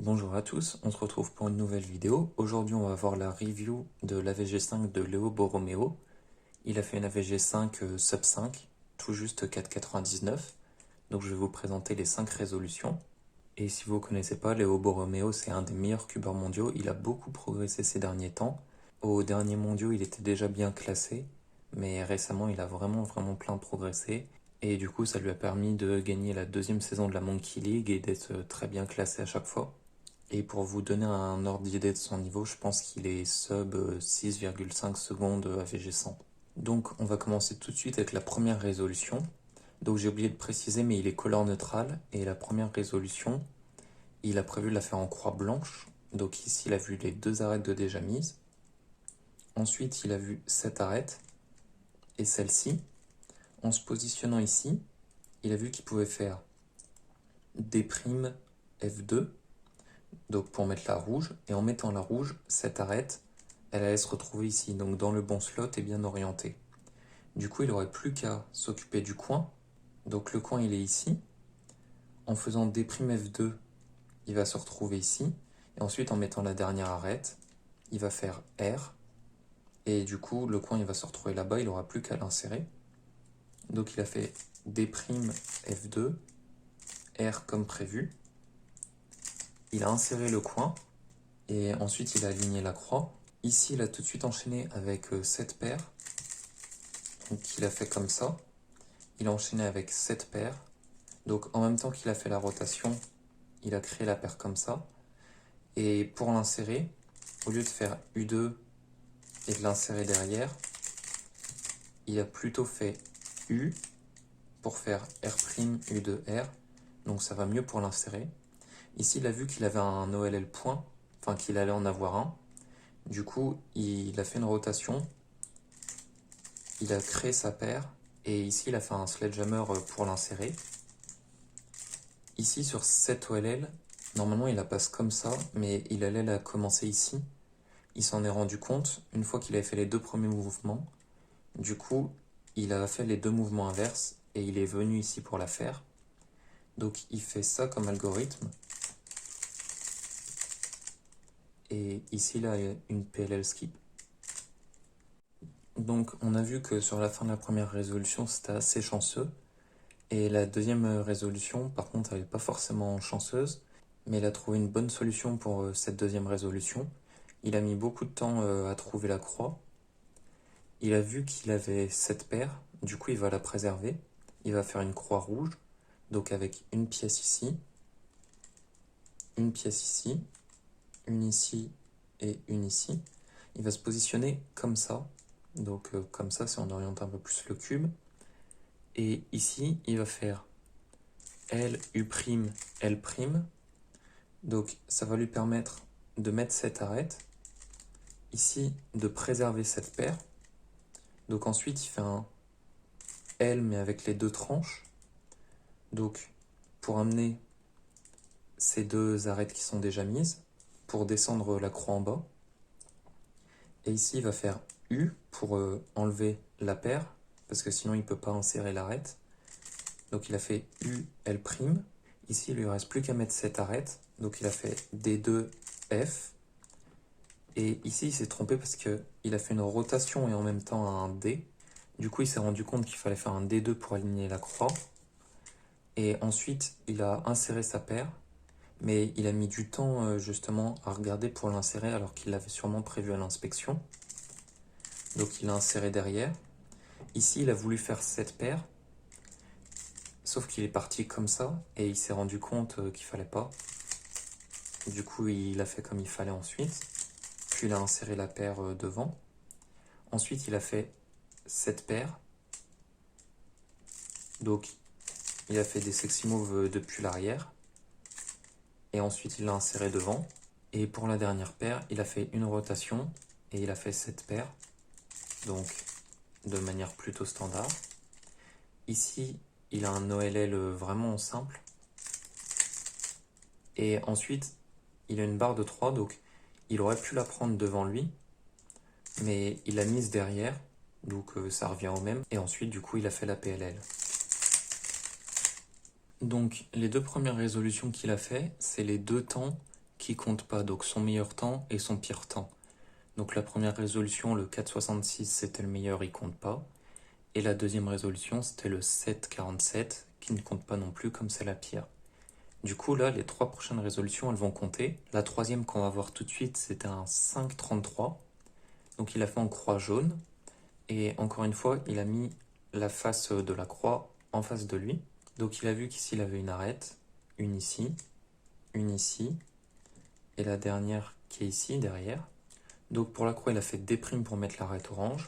Bonjour à tous, on se retrouve pour une nouvelle vidéo. Aujourd'hui on va voir la review de l'AVG5 de Léo Borromeo. Il a fait une AVG5 sub 5, tout juste 4,99. Donc je vais vous présenter les 5 résolutions. Et si vous ne connaissez pas, Léo Borromeo c'est un des meilleurs cubeurs mondiaux. Il a beaucoup progressé ces derniers temps. Aux derniers mondiaux il était déjà bien classé, mais récemment il a vraiment plein progressé. Et du coup ça lui a permis de gagner la deuxième saison de la Monkey League et d'être très bien classé à chaque fois. Et pour vous donner un ordre d'idée de son niveau, je pense qu'il est sub 6,5 secondes AVG100. Donc on va commencer tout de suite avec la première résolution. Donc j'ai oublié de préciser, mais il est couleur neutrale. Et la première résolution, il a prévu de la faire en croix blanche. Donc ici, il a vu les 2 arêtes de déjà mise. Ensuite, il a vu cette arête et celle-ci. En se positionnant ici, il a vu qu'il pouvait faire D' F2. Donc pour mettre la rouge, et en mettant la rouge, cette arête, elle allait se retrouver ici, donc dans le bon slot et bien orienté. Du coup, il n'aurait plus qu'à s'occuper du coin. Donc le coin, il est ici. En faisant D' F2, il va se retrouver ici. Et ensuite, en mettant la dernière arête, il va faire R. Et du coup, le coin, il va se retrouver là-bas, il n'aura plus qu'à l'insérer. Donc il a fait D' F2, R comme prévu. Il a inséré le coin. Et ensuite, il a aligné la croix. Ici, il a tout de suite enchaîné avec cette paire. Donc, il a fait comme ça. Il a enchaîné avec cette paire. Donc, en même temps qu'il a fait la rotation, il a créé la paire comme ça. Et pour l'insérer, au lieu de faire U2 et de l'insérer derrière, il a plutôt fait U pour faire R' U2R. Donc, ça va mieux pour l'insérer. Ici, il a vu qu'il avait un OLL point, enfin qu'il allait en avoir un. Du coup, il a fait une rotation, il a créé sa paire, et ici, il a fait un sledgehammer pour l'insérer. Ici, sur cette OLL, normalement, il la passe comme ça, mais il allait la commencer ici. Il s'en est rendu compte une fois qu'il avait fait les 2 premiers mouvements. Du coup, il a fait les 2 mouvements inverses, et il est venu ici pour la faire. Donc, il fait ça comme algorithme. Et ici, il a une PLL skip. Donc on a vu que sur la fin de la première résolution, c'était assez chanceux. Et la deuxième résolution, par contre, elle n'est pas forcément chanceuse, mais il a trouvé une bonne solution pour cette deuxième résolution. Il a mis beaucoup de temps à trouver la croix. Il a vu qu'il avait cette paire, du coup il va la préserver. Il va faire une croix rouge, donc avec une pièce ici, une pièce ici, une ici et une ici. Il va se positionner comme ça. Donc comme ça, si on oriente un peu plus le cube. Et ici, il va faire L, U', L'. Donc ça va lui permettre de mettre cette arête. Ici, de préserver cette paire. Donc ensuite, il fait un L, mais avec les 2 tranches. Donc pour amener ces 2 arêtes qui sont déjà mises, pour descendre la croix en bas. Et ici, il va faire U pour enlever la paire, parce que sinon il ne peut pas insérer l'arête. Donc il a fait U, L'. Ici, il lui reste plus qu'à mettre cette arête. Donc il a fait D2, F. Et ici, il s'est trompé parce qu'il a fait une rotation et en même temps un D. Du coup, il s'est rendu compte qu'il fallait faire un D2 pour aligner la croix. Et ensuite, il a inséré sa paire. Mais il a mis du temps justement à regarder pour l'insérer alors qu'il l'avait sûrement prévu à l'inspection. Donc il l'a inséré derrière. Ici, il a voulu faire cette paire. Sauf qu'il est parti comme ça et il s'est rendu compte qu'il fallait pas. Du coup, il a fait comme il fallait ensuite. Puis il a inséré la paire devant. Ensuite, il a fait cette paire. Donc, il a fait des sexy moves depuis l'arrière. Et ensuite, il l'a inséré devant. Et pour la dernière paire, il a fait une rotation et il a fait cette paire. Donc, de manière plutôt standard. Ici, il a un OLL vraiment simple. Et ensuite, il a une barre de 3, donc il aurait pu la prendre devant lui, mais il l'a mise derrière, donc ça revient au même. Et ensuite, du coup, il a fait la PLL. Donc, les 2 premières résolutions qu'il a fait, c'est les 2 temps qui comptent pas, donc son meilleur temps et son pire temps. Donc la première résolution, le 4,66, c'était le meilleur, il compte pas. Et la deuxième résolution, c'était le 7,47, qui ne compte pas non plus, comme c'est la pire. Du coup, là, les 3 prochaines résolutions, elles vont compter. La troisième qu'on va voir tout de suite, c'était un 5,33. Donc il a fait en croix jaune. Et encore une fois, il a mis la face de la croix en face de lui. Donc il a vu qu'ici, il avait une arête, une ici, et la dernière qui est ici, derrière. Donc pour la croix, il a fait D' pour mettre l'arête orange.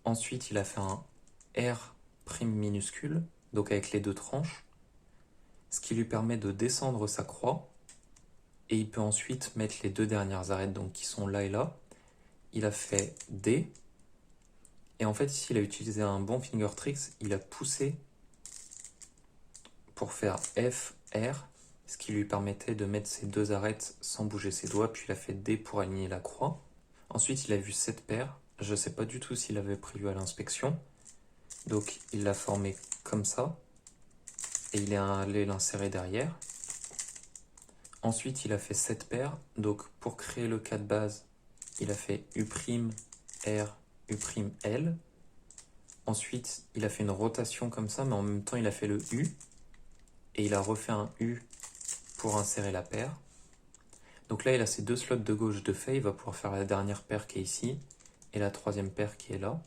Ensuite, il a fait un R' minuscule, donc avec les 2 tranches, ce qui lui permet de descendre sa croix. Et il peut ensuite mettre les 2 dernières arêtes, donc qui sont là et là. Il a fait D. Et en fait, ici, il a utilisé un bon finger tricks. Il a poussé pour faire F, R, ce qui lui permettait de mettre ses 2 arêtes sans bouger ses doigts. Puis il a fait D pour aligner la croix. Ensuite, il a vu cette paire. Je ne sais pas du tout s'il avait prévu à l'inspection. Donc, il l'a formé comme ça. Et il est allé l'insérer derrière. Ensuite, il a fait cette paire. Donc, pour créer le cas de base, il a fait U', R, U', L. Ensuite, il a fait une rotation comme ça, mais en même temps, il a fait le U. Et il a refait un U pour insérer la paire. Donc là, il a ses 2 slots de gauche de fait. Il va pouvoir faire la dernière paire qui est ici et la troisième paire qui est là.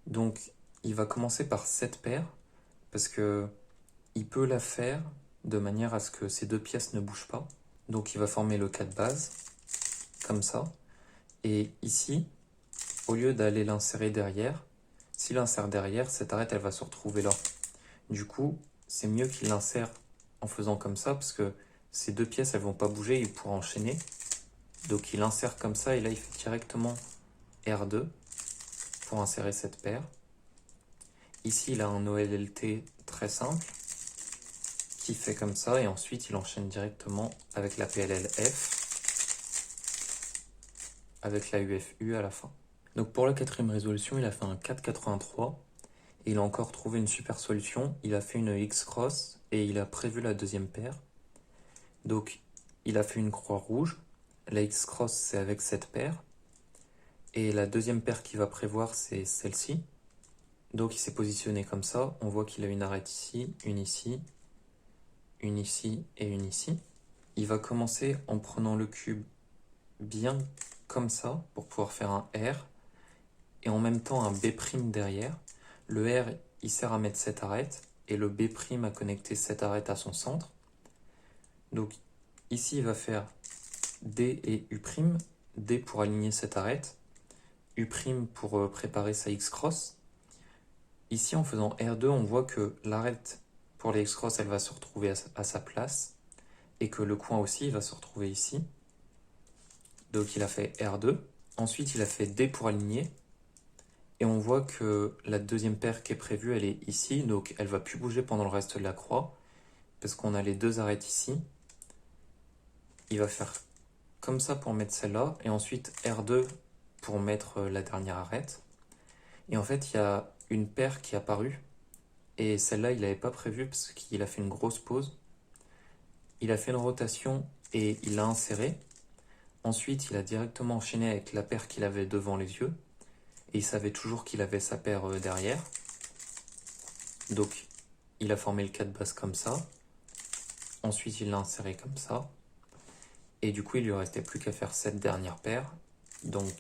Donc, il va commencer par cette paire parce que il peut la faire de manière à ce que ces 2 pièces ne bougent pas. Donc, il va former le cas de base comme ça. Et ici, au lieu d'aller l'insérer derrière, s'il insère derrière, cette arête, elle va se retrouver là. Du coup, c'est mieux qu'il l'insère en faisant comme ça, parce que ces 2 pièces, elles vont pas bouger, il pourra enchaîner. Donc il insère comme ça, et là, il fait directement R2 pour insérer cette paire. Ici, il a un OLLT très simple, qui fait comme ça, et ensuite, il enchaîne directement avec la PLLF, avec la UFU à la fin. Donc pour la 4e résolution, il a fait un 4,83. Et il a encore trouvé une super solution. Il a fait une X-cross et il a prévu la deuxième paire. Donc il a fait une croix rouge. La X-cross, c'est avec cette paire. Et la deuxième paire qu'il va prévoir, c'est celle-ci. Donc il s'est positionné comme ça. On voit qu'il a une arête ici, une ici, une ici et une ici. Il va commencer en prenant le cube bien comme ça pour pouvoir faire un R et en même temps un B' derrière. Le R, il sert à mettre cette arête et le B' à connecter cette arête à son centre. Donc ici, il va faire D et U', D pour aligner cette arête, U' pour préparer sa X-cross. Ici, en faisant R2, on voit que l'arête pour les X-cross, elle va se retrouver à sa place et que le coin aussi va se retrouver ici. Donc il a fait R2. Ensuite, il a fait D pour aligner. Et on voit que la deuxième paire qui est prévue, elle est ici. Donc elle va plus bouger pendant le reste de la croix. Parce qu'on a les 2 arêtes ici. Il va faire comme ça pour mettre celle-là. Et ensuite R2 pour mettre la dernière arête. Et en fait, il y a une paire qui est apparue. Et celle-là, il n'avait pas prévu parce qu'il a fait une grosse pause. Il a fait une rotation et il l'a inséré. Ensuite, il a directement enchaîné avec la paire qu'il avait devant les yeux. Et il savait toujours qu'il avait sa paire derrière. Donc, il a formé le cas de base comme ça. Ensuite, il l'a inséré comme ça. Et du coup, il lui restait plus qu'à faire cette dernière paire. Donc,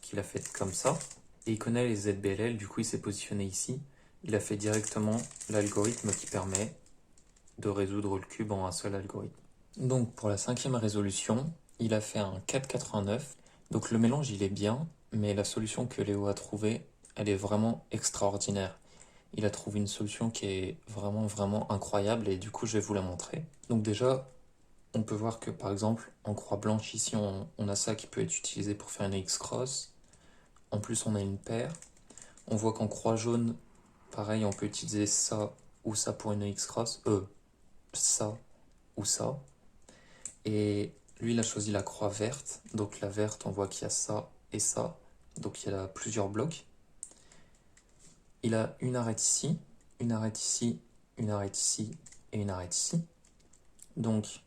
qu'il a fait comme ça. Et il connaît les ZBLL, du coup, il s'est positionné ici. Il a fait directement l'algorithme qui permet de résoudre le cube en un seul algorithme. Donc, pour la 5e résolution, il a fait un 4,89. Donc, le mélange, il est bien, mais la solution que Léo a trouvée, elle est vraiment extraordinaire. Il a trouvé une solution qui est vraiment incroyable et du coup, je vais vous la montrer. Donc déjà, on peut voir que par exemple, en croix blanche, ici, on a ça qui peut être utilisé pour faire une X-cross. En plus, on a une paire. On voit qu'en croix jaune, pareil, on peut utiliser ça ou ça pour une X-cross. Ça ou ça. Et lui, il a choisi la croix verte. Donc la verte, on voit qu'il y a ça et ça. Donc il y a plusieurs blocs. Il a une arête ici, une arête ici, une arête ici et une arête ici. Donc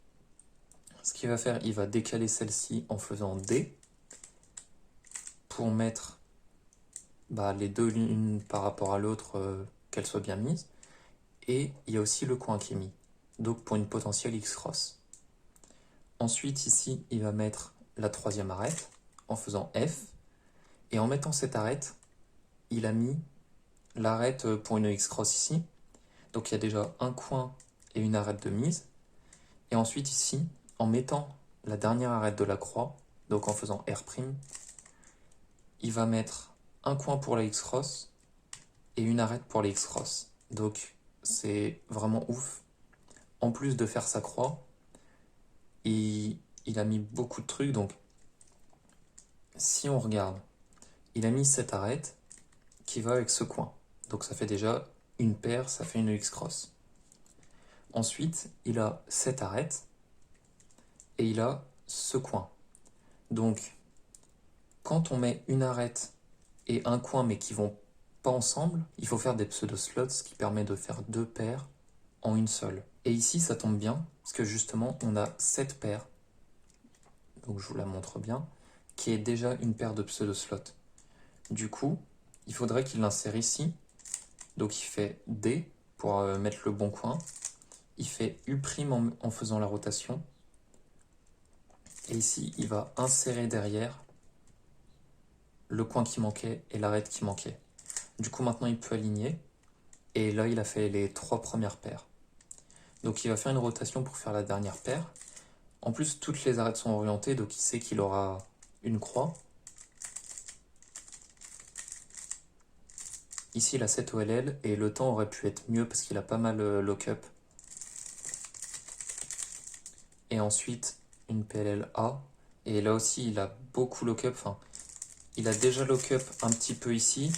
Ce qu'il va faire, il va décaler celle-ci en faisant D pour mettre les deux l'une par rapport à l'autre, qu'elles soient bien mises. Et il y a aussi le coin qui est mis, donc pour une potentielle X-cross. Ensuite, ici, il va mettre la troisième arête en faisant F. Et en mettant cette arête, il a mis l'arête pour une X-cross ici. Donc il y a déjà un coin et une arête de mise. Et ensuite ici, en mettant la dernière arête de la croix, donc en faisant R', il va mettre un coin pour la X-cross et une arête pour les X-cross. Donc c'est vraiment ouf. En plus de faire sa croix, il a mis beaucoup de trucs. Donc si on regarde, il a mis cette arête qui va avec ce coin. Donc ça fait déjà une paire, ça fait une X-cross. Ensuite, il a cette arête et il a ce coin. Donc, quand on met une arête et un coin mais qui vont pas ensemble, il faut faire des pseudo-slots, ce qui permet de faire deux paires en une seule. Et ici, ça tombe bien, parce que justement, on a cette paire, donc je vous la montre bien, qui est déjà une paire de pseudo-slots. Du coup, il faudrait qu'il l'insère ici. Donc il fait D pour mettre le bon coin. Il fait U' en faisant la rotation. Et ici, il va insérer derrière le coin qui manquait et l'arête qui manquait. Du coup, maintenant, il peut aligner. Et là, il a fait les trois premières paires. Donc il va faire une rotation pour faire la dernière paire. En plus, toutes les arêtes sont orientées, donc il sait qu'il aura une croix. Ici, il a 7 OLL et le temps aurait pu être mieux parce qu'il a pas mal lock-up. Et ensuite, une PLL A. Et là aussi, il a beaucoup lock-up. Enfin, il a déjà lock-up un petit peu ici.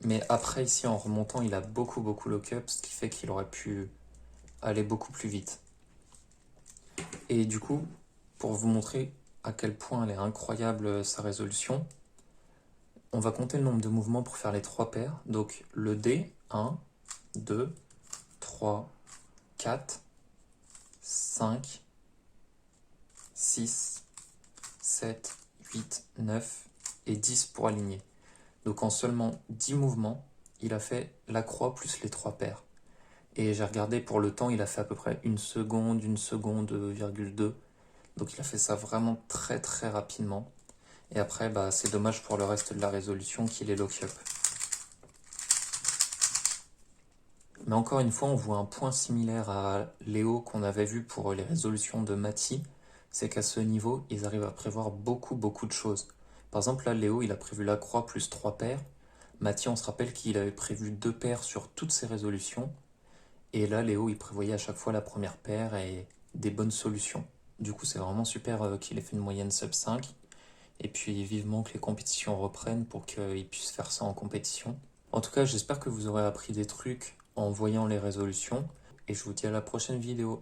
Mais après, ici, en remontant, il a beaucoup lock-up. Ce qui fait qu'il aurait pu aller beaucoup plus vite. Et du coup, pour vous montrer à quel point elle est incroyable sa résolution, on va compter le nombre de mouvements pour faire les trois paires. Donc le D, 1, 2, 3, 4, 5, 6, 7, 8, 9 et 10 pour aligner. Donc en seulement 10 mouvements, il a fait la croix plus les trois paires. Et j'ai regardé pour le temps, il a fait à peu près 1 seconde, 1,2 secondes. Donc il a fait ça vraiment très rapidement. Et après, c'est dommage pour le reste de la résolution qu'il est lock-up. Mais encore une fois, on voit un point similaire à Léo qu'on avait vu pour les résolutions de Mati. C'est qu'à ce niveau, ils arrivent à prévoir beaucoup de choses. Par exemple, là, Léo, il a prévu la croix plus 3 paires. Mati, on se rappelle qu'il avait prévu 2 paires sur toutes ses résolutions. Et là, Léo, il prévoyait à chaque fois la première paire et des bonnes solutions. Du coup, c'est vraiment super qu'il ait fait une moyenne sub 5. Et puis vivement que les compétitions reprennent pour qu'ils puissent faire ça en compétition. En tout cas, j'espère que vous aurez appris des trucs en voyant les résolutions. Et je vous dis à la prochaine vidéo.